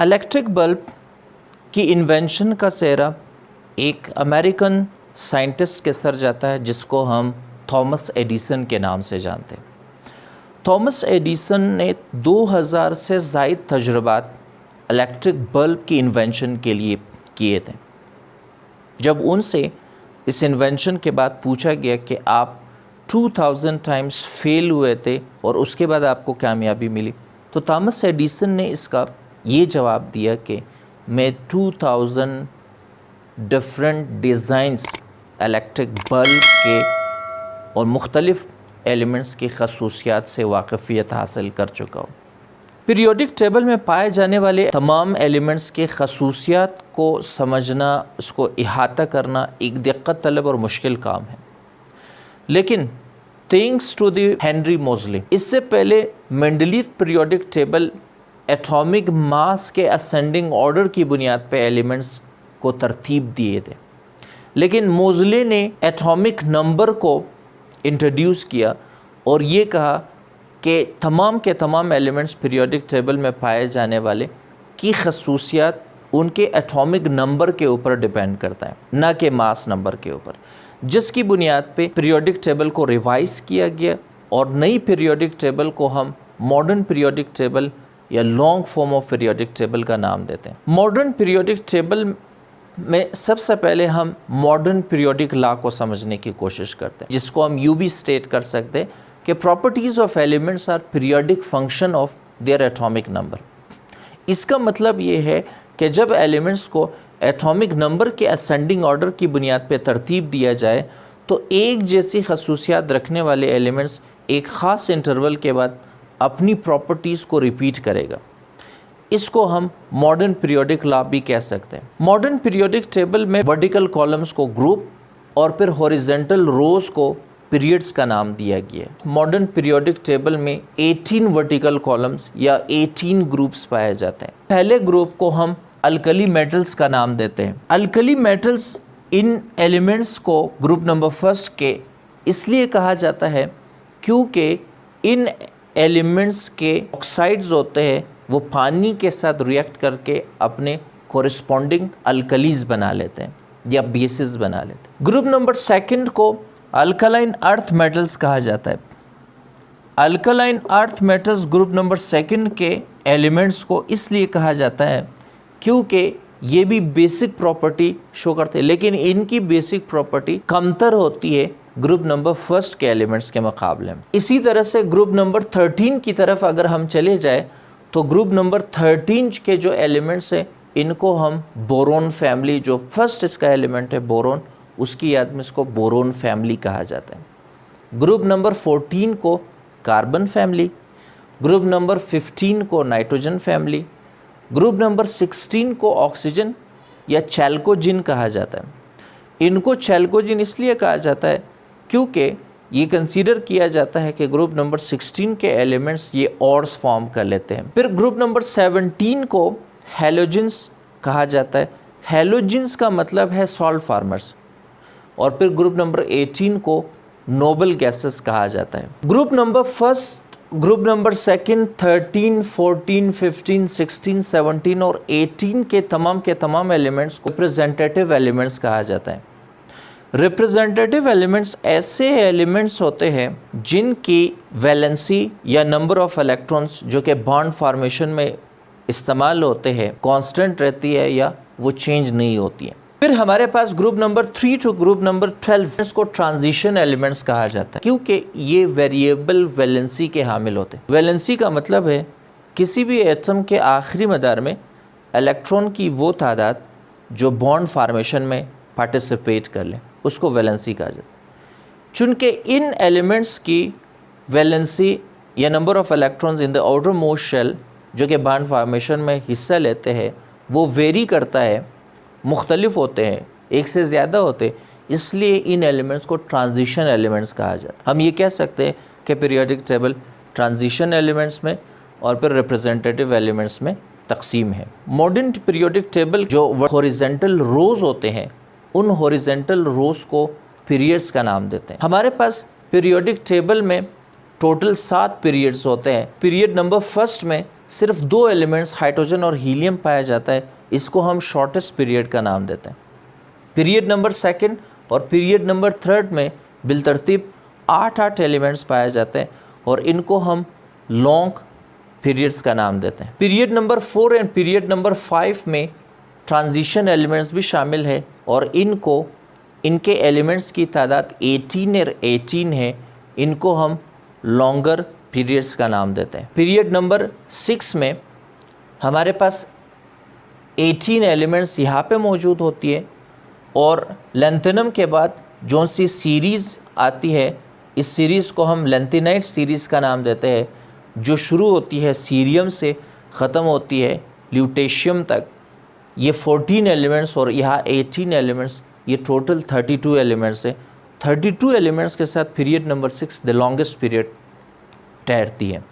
Electric bulb की invention का सेहरा एक अमेरिकन साइंटिस्ट के सर जाता है जिसको हम थॉमस एडिसन के नाम से जानते हैं। थॉमस एडिसन ने 2000 से ज़ायद तजुर्बात इलेक्ट्रिक बल्ब की इन्वेंशन के लिए किए थे। जब उनसे इस इन्वेंशन के बाद पूछा गया कि आप 2000 टाइम्स फेल हुए थे और उसके बाद आपको कामयाबी मिली, तो थॉमस एडिसन ने इसका ये जवाब दिया कि मैं 2000 डिफरेंट डिज़ाइंस इलेक्ट्रिक बल्ब के और मुख्तलिफ़ एलिमेंट्स की खसूसियात से वाकफ़ियत हासिल कर चुका हूँ। पीरियोडिक टेबल में पाए जाने वाले तमाम एलिमेंट्स के खसूसियात को समझना, उसको इहाता करना एक दिक्कत तलब और मुश्किल काम है, लेकिन थैंक्स टू द हेनरी मोज़ले, इससे पहले Mendeleev periodic table atomic mass के असेंडिंग ऑर्डर की बुनियाद पर एलिमेंट्स को तरतीब दिए थे, लेकिन मोज़ले ने एटॉमिक नंबर को इंट्रोड्यूस किया और ये कहा कि तमाम के तमाम एलिमेंट्स पीरियोडिक टेबल में पाए जाने वाले की खसूसियात उनके एटॉमिक नंबर के ऊपर डिपेंड करता है, ना कि मास नंबर के ऊपर, जिसकी बुनियाद पे पीरियोडिक टेबल को रिवाइज़ किया गया और नई पीरियोडिक टेबल को हम मॉडर्न पीरियोडिक टेबल या long form of periodic table का नाम देते हैं। मॉडर्न पीरियोडिक टेबल में सबसे पहले हम मॉडर्न पीरियोडिक लॉ को समझने की कोशिश करते हैं, जिसको हम यूं भी स्टेट कर सकते हैं कि properties of elements are periodic function of their atomic number. इसका मतलब ये है कि जब एलिमेंट्स को एटॉमिक नंबर के असेंडिंग ऑर्डर की बुनियाद पर तरतीब दिया जाए तो एक जैसी खसूसियात रखने वाले एलिमेंट्स एक ख़ास इंटरवल के बाद अपनी प्रॉपर्टीज़ को रिपीट करेगा। इसको हम मॉडर्न पीरियोडिक लॉ भी कह सकते हैं। मॉडर्न पीरियोडिक टेबल में वर्टिकल कॉलम्स को ग्रुप और फिर हॉरिजॉन्टल रोज को पीरियड्स का नाम दिया गया है। मॉडर्न पीरियोडिक टेबल में 18 वर्टिकल कॉलम्स या 18 ग्रुप्स पाए जाते हैं। पहले ग्रुप को हम अल्कली मेटल्स का नाम देते हैं। अल्कली मेटल्स इन एलिमेंट्स को ग्रुप नंबर फर्स्ट के इसलिए कहा जाता है क्योंकि इन एलिमेंट्स के ऑक्साइड्स होते हैं वो पानी के साथ रिएक्ट करके अपने कोरिस्पोंडिंग अल्कलीज बना लेते हैं या बेसिस बना लेते हैं। ग्रुप नंबर सेकंड को अल्कलाइन अर्थ मेटल्स कहा जाता है। Alkaline earth metals group number second के एलिमेंट्स को इसलिए कहा जाता है क्योंकि ये भी बेसिक प्रॉपर्टी शो करते हैं, लेकिन इनकी बेसिक प्रॉपर्टी कमतर होती है ग्रुप नंबर फर्स्ट के एलिमेंट्स के मुकाबले में। इसी तरह से ग्रुप नंबर 13 की तरफ अगर हम चले जाए तो ग्रुप नंबर 13 के जो एलिमेंट्स हैं इनको हम बोरोन फैमिली, जो फर्स्ट इसका एलिमेंट है बोरोन, उसकी याद में इसको बोरोन फैमिली कहा जाता है। ग्रुप नंबर 14 को कार्बन फैमिली, ग्रुप नंबर 15 को नाइट्रोजन फैमिली, ग्रुप नंबर 16 को ऑक्सीजन या चैल्कोजिन कहा जाता है। इनको चैल्कोजिन इसलिए कहा जाता है क्योंकि ये कंसीडर किया जाता है कि ग्रुप नंबर 16 के एलिमेंट्स ये ऑर्स फॉर्म कर लेते हैं। फिर ग्रुप नंबर 17 को हेलोजेंस कहा जाता है। हेलोजेंस का मतलब है सॉल्ट फार्मर्स। और फिर ग्रुप नंबर 18 को नोबल गैसेस कहा जाता है। Group number first, group number second, 13, 14, 15, 16, 17 और 18 के तमाम एलिमेंट्स को रिप्रेजेंटेटिव एलिमेंट्स कहा जाता है। रिप्रेजेंटेटिव एलिमेंट्स ऐसे एलिमेंट्स होते हैं जिनकी वैलेंसी या नंबर ऑफ इलेक्ट्रॉन्स जो कि बॉन्ड फॉर्मेशन में इस्तेमाल होते हैं कांस्टेंट रहती है या वो चेंज नहीं होती है। फिर हमारे पास group number 3 to group number 12 इसको ट्रांजिशन एलिमेंट्स कहा जाता है क्योंकि ये वेरिएबल वैलेंसी के हामिल होते हैं। वैलेंसी का मतलब है किसी भी एटम के आखिरी मदार में इलेक्ट्रॉन की वो तादाद जो बॉन्ड फॉर्मेशन में पार्टिसिपेट कर लें, उसको वैलेंसी कहा जाता है। चूँकि इन एलिमेंट्स की वैलेंसी या number of electrons in the outermost shell जो कि बॉन्ड फॉर्मेशन में हिस्सा लेते हैं वो वेरी करता है, मुख्तलिफ होते हैं, एक से ज़्यादा होते हैं, इसलिए इन एलिमेंट्स को ट्रांजिशन एलिमेंट्स कहा जाता है। हम ये कह सकते हैं कि पीरियोडिक टेबल ट्रांजिशन एलिमेंट्स में और फिर रिप्रेजेंटेटिव एलिमेंट्स में तकसीम है। मॉडर्न पीरियोडिक टेबल जो हॉरिजॉन्टल रोज़ होते हैं उन हॉरिजॉन्टल रोज़ को पीरियड्स का नाम देते हैं। हमारे पास पीरियोडिक टेबल में टोटल 7 पीरियड्स होते हैं। पीरियड नंबर फर्स्ट में सिर्फ 2 एलिमेंट्स हाइड्रोजन और हीलियम पाया जाता है, इसको हम शॉर्टेस्ट पीरियड का नाम देते हैं। पीरियड नंबर 2 और पीरियड नंबर 3 में बिलतरतीब 8 एलिमेंट्स पाए जाते हैं और इनको हम लॉन्ग पीरियड्स का नाम देते हैं। Period number 4 and period number 5 में ट्रांजिशन एलिमेंट्स भी शामिल है और इनके एलिमेंट्स की तादाद 18 और 18 है, इनको हम लॉन्गर पीरियड्स का नाम देते हैं। पीरियड नंबर 6 में हमारे पास 18 एलिमेंट्स यहाँ पे मौजूद होती है और लेंथेनम के बाद जो सी सीरीज़ आती है, इस सीरीज़ को हम लेंथेनाइट सीरीज़ का नाम देते हैं, जो शुरू होती है सीरियम से ख़त्म होती है ल्यूटेशियम तक। ये 14 एलिमेंट्स और यहाँ 18 एलिमेंट्स, ये टोटल 32 एलिमेंट्स है। 32 एलिमेंट्स के साथ period number 6 the longest period ठहरती है।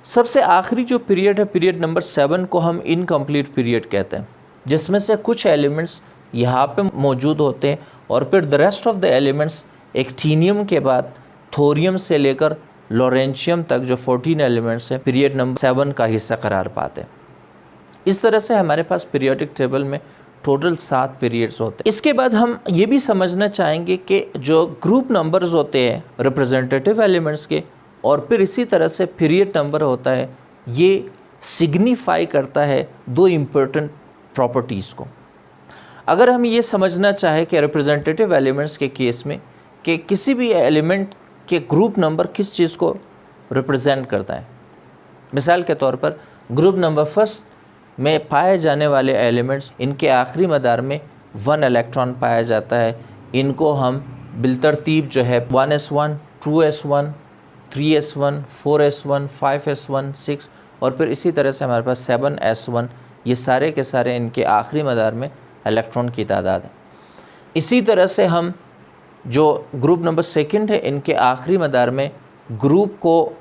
सबसे आखिरी जो पीरियड है, पीरियड नंबर 7 को हम इनकम्प्लीट पीरियड कहते हैं, जिसमें से कुछ एलिमेंट्स यहाँ पे मौजूद होते हैं और फिर the rest of the elements actinium के बाद थोरियम से लेकर लॉरेंशियम तक जो 14 एलिमेंट्स हैं पीरियड नंबर 7 का हिस्सा करार पाते हैं। इस तरह से हमारे पास पीरियोडिक टेबल में टोटल 7 पीरियड्स होते हैं। इसके बाद हम ये भी समझना चाहेंगे कि जो ग्रुप नंबर्स होते हैं रिप्रेजेंटेटिव एलिमेंट्स के, और फिर इसी तरह से पीरियड नंबर होता है, ये सिग्निफाई करता है 2 इम्पोर्टेंट प्रॉपर्टीज़ को। अगर हम ये समझना चाहें कि रिप्रेजेंटेटिव एलिमेंट्स के केस में कि किसी भी एलिमेंट के ग्रुप नंबर किस चीज़ को रिप्रेजेंट करता है, मिसाल के तौर पर ग्रुप नंबर 1 में पाए जाने वाले एलिमेंट्स, इनके आखिरी मदार में 1 इलेक्ट्रॉन पाया जाता है। इनको हम बिलतरतीब जो है 1s1, 2s1, 3s1, 4s1, 5s1, 6 और फिर इसी तरह से हमारे पास 7s1, ये सारे के सारे इनके आखिरी मदार में इलेक्ट्रॉन की तादाद है। इसी तरह से हम जो ग्रुप नंबर 2 है, इनके आखिरी मदार में ग्रुप को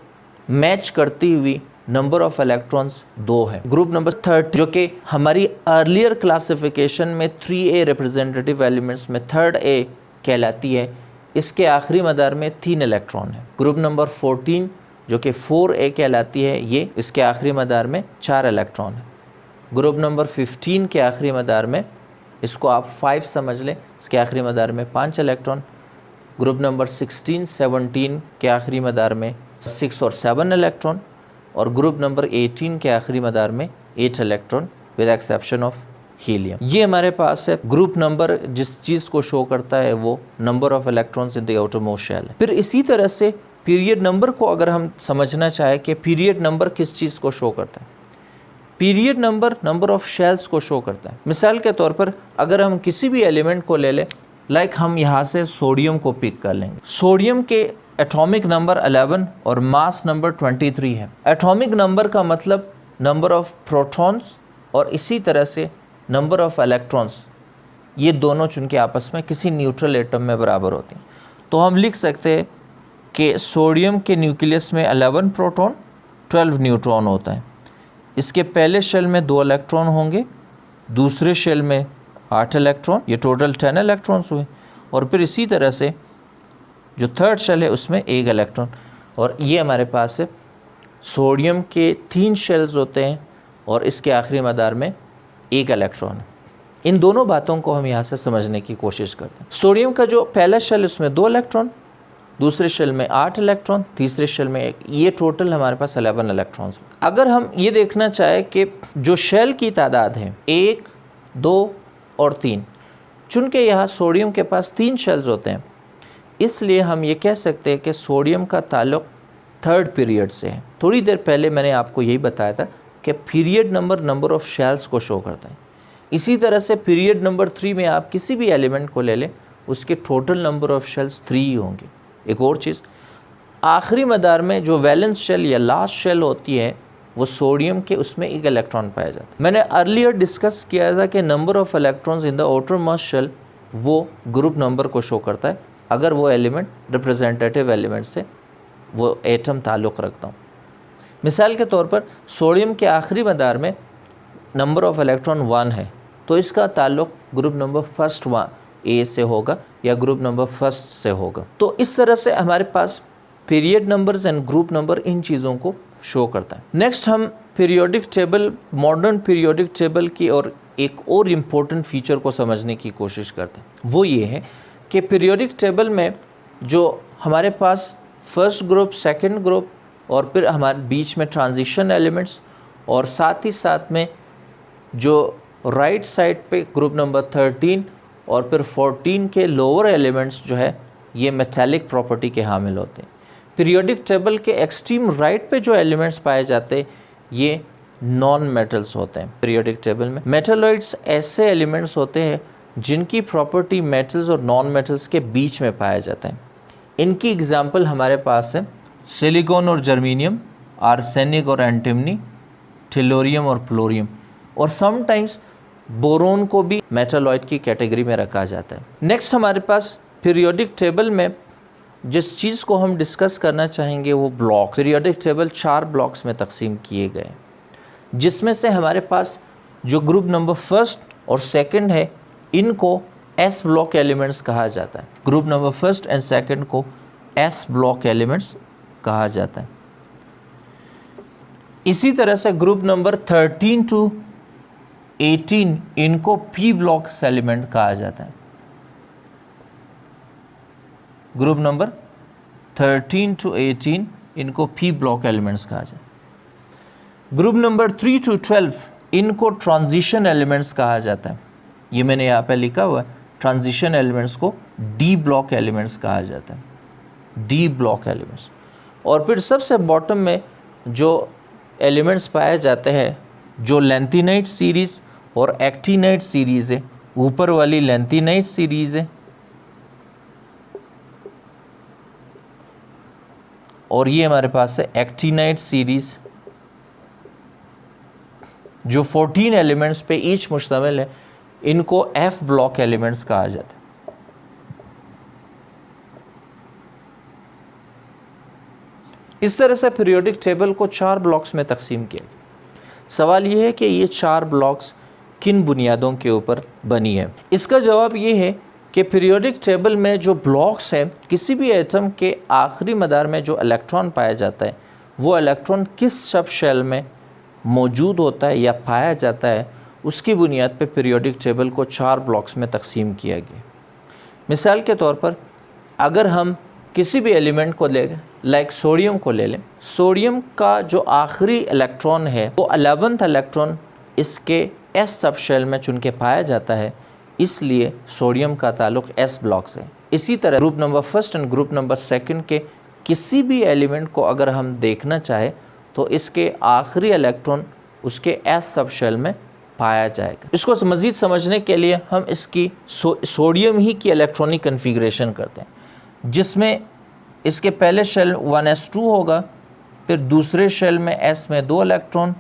मैच करती हुई नंबर ऑफ़ इलेक्ट्रॉन्स 2 है। ग्रुप नंबर 3 जो कि हमारी अर्लियर क्लासिफिकेशन में 3A रिप्रेजेंटेटिव एलिमेंट्स में 3A कहलाती है, इसके आखिरी मदार में 3 इलेक्ट्रॉन है। ग्रुप नंबर 14 जो कि 4A कहलाती है, ये इसके आखिरी मदार में 4 इलेक्ट्रॉन है। ग्रुप नंबर 15 के आखिरी मदार में, इसको आप 5 समझ लें, इसके आखिरी मदार में 5 इलेक्ट्रॉन। ग्रुप नंबर 16, 17 के आखिरी मदार में 6 और 7 इलेक्ट्रॉन और ग्रुप नंबर 18 के आखिरी मदार में 8 electron with exception of helium. ये हमारे पास है ग्रुप नंबर, जिस चीज़ को शो करता है वो number of electrons in the outermost shell है। फिर इसी तरह से पीरियड नंबर को अगर हम समझना चाहें कि पीरियड नंबर किस चीज़ को शो करता है, पीरियड नंबर ऑफ शेल्स को शो करता है। मिसाल के तौर पर अगर हम किसी भी एलिमेंट को ले लें, लाइक हम यहाँ से सोडियम को पिक कर लेंगे। सोडियम के एटॉमिक नंबर 11 और मास नंबर 23 है। एटॉमिक नंबर का मतलब नंबर ऑफ प्रोटॉन्स और इसी तरह से नंबर ऑफ इलेक्ट्रॉन्स, ये दोनों चुनके आपस में किसी न्यूट्रल एटम में बराबर होती हैं। तो हम लिख सकते हैं कि सोडियम के न्यूक्लियस में 11 प्रोटॉन 12 न्यूट्रॉन होता है। इसके पहले शेल में 2 इलेक्ट्रॉन होंगे, दूसरे शेल में 8 इलेक्ट्रॉन, ये टोटल 10 इलेक्ट्रॉन्स हुए। और फिर इसी तरह से जो थर्ड शेल है उसमें 1 इलेक्ट्रॉन। और ये हमारे पास है सोडियम के 3 शेल्स होते हैं और इसके आखिरी मदार में 1 इलेक्ट्रॉन है। इन दोनों बातों को हम यहाँ से समझने की कोशिश करते हैं। सोडियम का जो पहला शेल उसमें 2 इलेक्ट्रॉन, दूसरे शेल में 8 इलेक्ट्रॉन, तीसरे शेल में 1, ये टोटल हमारे पास 11 इलेक्ट्रॉन्स। अगर हम ये देखना चाहें कि जो शेल की तादाद है 1, 2 और 3, चूँकि यहाँ सोडियम के पास 3 शेल्स होते हैं, इसलिए हम ये कह सकते हैं कि सोडियम का ताल्लुक़ 3rd पीरियड से है। थोड़ी देर पहले मैंने आपको यही बताया था कि पीरियड नंबर ऑफ़ शेल्स को शो करता है। इसी तरह से पीरियड नंबर 3 में आप किसी भी एलिमेंट को ले लें, उसके टोटल नंबर ऑफ़ शेल्स 3 ही होंगे। एक और चीज़, आखिरी मदार में जो वैलेंस शेल या लास्ट शेल होती है वो सोडियम के, उसमें 1 इलेक्ट्रॉन पाया जाता है। मैंने अर्लियर डिस्कस किया था कि number of electrons in the outermost shell वो ग्रुप नंबर को शो करता है, अगर वो एलिमेंट रिप्रेजेंटेटिव एलिमेंट से वो एटम ताल्लुक़ रखता हूँ। मिसाल के तौर पर सोडियम के आखिरी मदार में नंबर ऑफ़ इलेक्ट्रॉन 1 है, तो इसका ताल्लुक़ ग्रुप नंबर 1 A से होगा या ग्रुप नंबर 1 से होगा। तो इस तरह से हमारे पास period numbers and group number इन चीज़ों को शो करता है। नेक्स्ट हम periodic table, modern periodic table की और एक और इम्पोर्टेंट फीचर को समझने की कोशिश करते हैं। वो ये है कि पीरियोडिक टेबल में जो हमारे पास फर्स्ट ग्रुप, सेकंड ग्रुप और फिर हमारे बीच में ट्रांजिशन एलिमेंट्स और साथ ही साथ में जो राइट साइड पे ग्रुप नंबर 13 और फिर 14 के लोअर एलिमेंट्स जो है ये मेटालिक प्रॉपर्टी के हामिल होते हैं। पीरियोडिक टेबल के एक्सट्रीम राइट पे जो एलिमेंट्स पाए जाते हैं ये नॉन मेटल्स होते हैं। पीरियोडिक टेबल में मेटलॉइड्स ऐसे एलिमेंट्स होते हैं जिनकी प्रॉपर्टी मेटल्स और नॉन मेटल्स के बीच में पाया जाता है। इनकी एग्जांपल हमारे पास है सिलिकॉन और जर्मेनियम, आर्सेनिक और एंटिमनी, टेलोरियम और प्लोरियम, और समटाइम्स बोरोन को भी मेटलॉइड की कैटेगरी में रखा जाता है। नेक्स्ट हमारे पास पीरियोडिक टेबल में जिस चीज़ को हम डिस्कस करना चाहेंगे वो ब्लॉक। पीरियोडिक टेबल 4 ब्लॉक्स में तकसीम किए गए, जिसमें से हमारे पास जो ग्रुप नंबर फर्स्ट और सेकंड है इनको एस ब्लॉक एलिमेंट्स कहा जाता है। Group number first and second को एस ब्लॉक एलिमेंट्स कहा जाता है। इसी तरह से ग्रुप नंबर 13 टू 18 इनको पी ब्लॉक एलिमेंट कहा जाता है। ग्रुप नंबर 13 टू 18 इनको पी ब्लॉक एलिमेंट्स कहा जाता है। ग्रुप नंबर 3 टू 12 इनको ट्रांजिशन एलिमेंट्स कहा जाता है। ये मैंने यहाँ पे लिखा हुआ है, ट्रांजिशन एलिमेंट्स को डी ब्लॉक एलिमेंट्स कहा जाता है, डी ब्लॉक एलिमेंट्स। और फिर सबसे बॉटम में जो एलिमेंट्स पाए जाते हैं जो लेंथिनाइट सीरीज़ और एक्टिनाइट सीरीज़ है, ऊपर वाली लेंथिनाइट सीरीज़ है और ये हमारे पास है एक्टिनाइट सीरीज़ जो 14 एलिमेंट्स पे ईच मुश्तमिल है। इनको एफ ब्लॉक एलिमेंट्स कहा जाता है। इस तरह से पीरियोडिक टेबल को 4 ब्लॉक्स में तकसीम किया गया। सवाल ये है कि ये 4 ब्लॉक्स किन बुनियादों के ऊपर बनी है। इसका जवाब ये है कि पीरियोडिक टेबल में जो ब्लॉक्स है, किसी भी एटम के आखिरी मदार में जो इलेक्ट्रॉन पाया जाता है वो इलेक्ट्रॉन किस सब शेल में मौजूद होता है या पाया जाता है, उसकी बुनियाद पे पीरियोडिक टेबल को 4 ब्लॉक्स में तकसीम किया गया। मिसाल के तौर पर अगर हम किसी भी एलिमेंट को ले लाइक सोडियम को ले लें, सोडियम का जो आखिरी इलेक्ट्रॉन है वो 11th इलेक्ट्रॉन इसके एस सब शेल में चुन के पाया जाता है, इसलिए सोडियम का ताल्लुक एस ब्लॉक से। इसी तरह group number first and group number second के किसी भी एलिमेंट को अगर हम देखना चाहे तो इसके आखिरी इलेक्ट्रॉन उसके एस सब शेल में पाया जाएगा। इसको मज़ीद समझने के लिए हम इसकी सोडियम ही की इलेक्ट्रॉनिक कन्फिग्रेशन करते हैं, जिसमें इसके पहले शेल 1s2 होगा, फिर दूसरे शेल में s में 2 इलेक्ट्रॉन,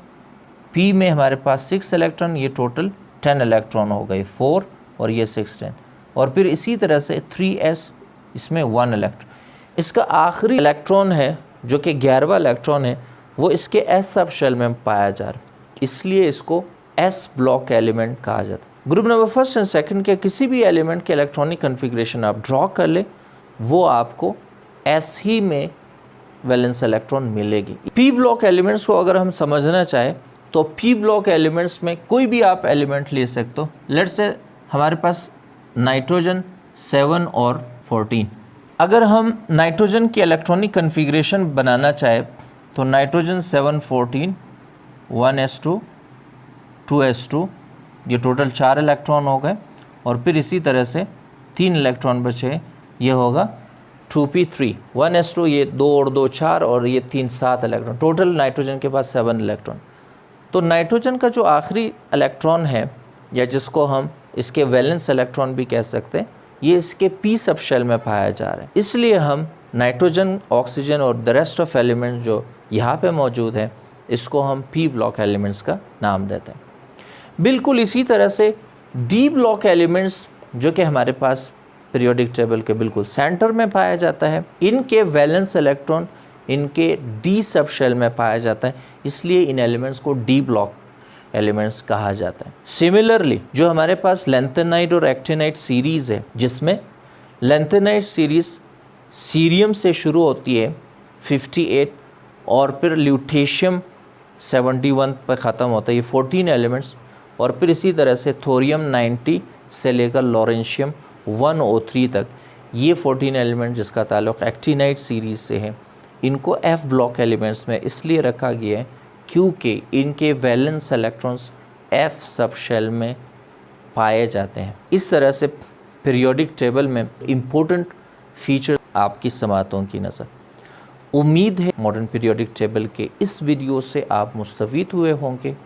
p में हमारे पास 6 इलेक्ट्रॉन, ये टोटल 10 इलेक्ट्रॉन हो गए, 4 और ये 6 10, और फिर इसी तरह से 3s इसमें 1 इलेक्ट्रॉन। इसका आखिरी इलेक्ट्रॉन है जो कि 11वां इलेक्ट्रॉन है वो इसके s सब शेल में पाया जा रहा है, इसलिए इसको s ब्लॉक एलिमेंट कहा जाता है। Group number first and second के किसी भी एलिमेंट के इलेक्ट्रॉनिक कन्फिग्रेशन आप ड्रॉ कर ले, वो आपको s ही में वैलेंस इलेक्ट्रॉन मिलेगी। p ब्लॉक एलिमेंट्स को अगर हम समझना चाहें तो p ब्लॉक एलिमेंट्स में कोई भी आप एलिमेंट ले सकते हो। लेट्स से हमारे पास नाइट्रोजन 7 और 14, अगर हम नाइट्रोजन की इलेक्ट्रॉनिक कन्फिग्रेशन बनाना चाहे तो नाइट्रोजन 7 14 1s2 2s2, ये टोटल 4 इलेक्ट्रॉन हो गए, और फिर इसी तरह से 3 इलेक्ट्रॉन बचे, ये होगा 2p3 1s2, ये 2 और 2 4 और ये 3 7 इलेक्ट्रॉन, टोटल नाइट्रोजन के पास 7 इलेक्ट्रॉन। तो नाइट्रोजन का जो आखिरी इलेक्ट्रॉन है या जिसको हम इसके वैलेंस इलेक्ट्रॉन भी कह सकते हैं, ये इसके p सब शेल में पाया जा रहा है, इसलिए हम नाइट्रोजन, ऑक्सीजन और द रेस्ट ऑफ एलिमेंट्स जो यहाँ पे मौजूद है इसको हम p ब्लॉक एलिमेंट्स का नाम देते हैं। बिल्कुल इसी तरह से डी ब्लॉक एलिमेंट्स जो कि हमारे पास पीरियोडिक टेबल के बिल्कुल सेंटर में पाया जाता है, इनके वैलेंस इलेक्ट्रॉन इनके डी सब शेल में पाया जाता है, इसलिए इन एलिमेंट्स को डी ब्लॉक एलिमेंट्स कहा जाता है। सिमिलरली जो हमारे पास लेंथेनाइट और एक्टिनाइट सीरीज़ है, जिसमें लेंथेनाइट सीरीज़ सीरियम से शुरू होती है 58 और फिर ल्यूटेशियम 71 पर ख़त्म होता है, ये 14 एलिमेंट्स। और फिर इसी तरह से थोरियम 90 से लेकर लॉरेंशियम 103 तक, ये 14 एलिमेंट जिसका ताल्लुक़ एक्टिनाइट सीरीज़ से है, इनको F ब्लॉक एलिमेंट्स में इसलिए रखा गया है क्योंकि इनके valence electrons F sub shell में पाए जाते हैं। इस तरह से पीरियोडिक टेबल में इम्पोर्टेंट फीचर आपकी समातों की नज़र। उम्मीद है मॉडर्न पीरियोडिक टेबल के इस वीडियो से आप मुस्तफ़ीद हुए होंगे।